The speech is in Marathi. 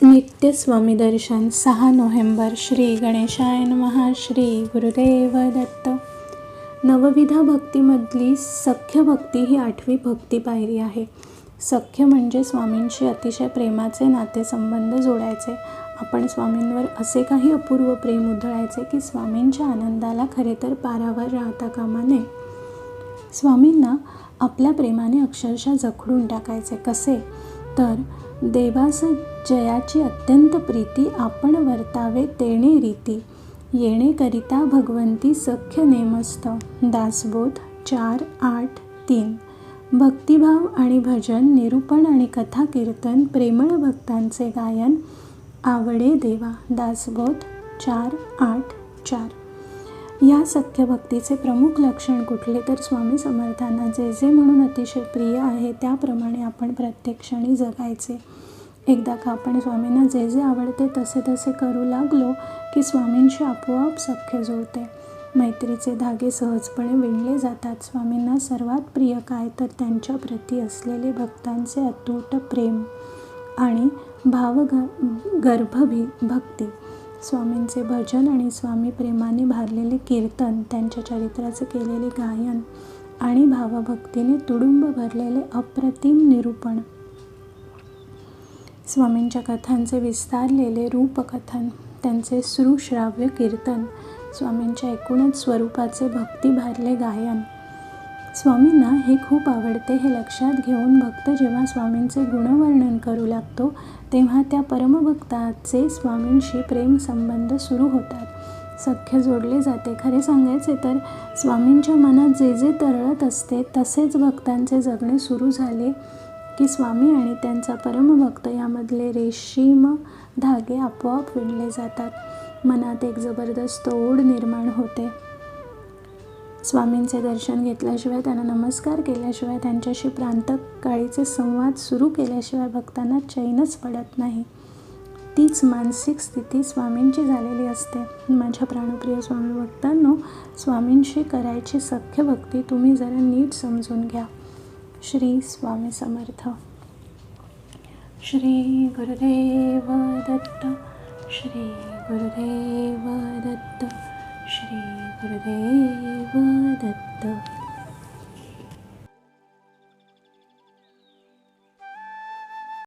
नित्य स्वामी दर्शन 6 नोव्हेंबर. श्री गणेशाय नमः. श्री गुरुदेव दत्त. नवविधा भक्तीमधली सख्य भक्ती ही 8वी भक्ती पायरी आहे. सख्य म्हणजे स्वामींशी अतिशय प्रेमाचे नातेसंबंध जोडायचे. आपण स्वामींवर असे काही अपूर्व प्रेम उधळायचे की स्वामींच्या आनंदाला खरे तर पारावर राहता कामा नये. स्वामींना आपल्या प्रेमाने अक्षरशः जखडून टाकायचे. कसे तर देवास जयाची अत्यंत प्रीती, आपण वर्तावे तेणे रीती, येणे करिता भगवंती सख्य नेमस्त. दासबोध 4:8-3. भक्तिभाव आणि भजन, निरूपण आणि कथा कीर्तन, प्रेमळ भक्तांचे गायन आवडे देवा. दासबोध 4:8-4. या सख्य भक्तीचे प्रमुख लक्षण कुठले तर स्वामी समर्थांना जे जे म्हणून अतिशय प्रिय आहे त्याप्रमाणे आपण प्रत्येक क्षणी जगायचे. एकदा का आपण स्वामींना जे जे आवडते तसे तसे करू लागलो की स्वामींशी आपोआप सख्य जुळते. मैत्रीचे धागे सहजपणे विणले जातात. स्वामींना सर्वात प्रिय काय तर त्यांच्या प्रती असलेले भक्तांचे अतूट प्रेम आणि भावगर्भ भक्ती. स्वामींचे भजन आणि स्वामी प्रेमाने भारलेले कीर्तन, त्यांच्या चरित्राचे केलेले गायन आणि भावभक्तीने तुडुंब भरलेले अप्रतिम निरूपण, स्वामींच्या कथांचे विस्तारलेले रूपकथन, त्यांचे श्रुश्राव्य कीर्तन, स्वामींच्या एकूणच स्वरूपाचे भक्तिभारले गायन. स्वामींना हे खूप आवडते हे लक्षात घेऊन भक्त जेव्हा स्वामींचे गुणवर्णन करू लागतो तेव्हा त्या परमभक्ताचे स्वामींशी प्रेमसंबंध सुरू होतात. सख्य जोडले जाते. खरे सांगायचे तर स्वामींच्या मनात जे जे तरळत असते तसेच भक्तांचे जगणे सुरू झाले की स्वामी आणि त्यांचा परमभक्त यामधले रेशीम धागे आपोआप विणले जातात. मनात एक जबरदस्त ओढ निर्माण होते. स्वामींचे दर्शन घेतल्याशिवाय, त्यांना नमस्कार केल्याशिवाय, त्यांच्याशी प्रातःकाळीचे संवाद सुरू केल्याशिवाय भक्तांना चैनच पडत नाही. तीच मानसिक स्थिती स्वामींची झालेली असते. माझ्या प्राणप्रिय स्वामी भक्तांनो, स्वामींशी करायची सख्य भक्ती तुम्ही जरा नीट समजून घ्या. श्री स्वामी समर्थ. श्री गुरुदेव दत्त. श्री गुरुदेव दत्त. श्री गुरुदेव दत्त.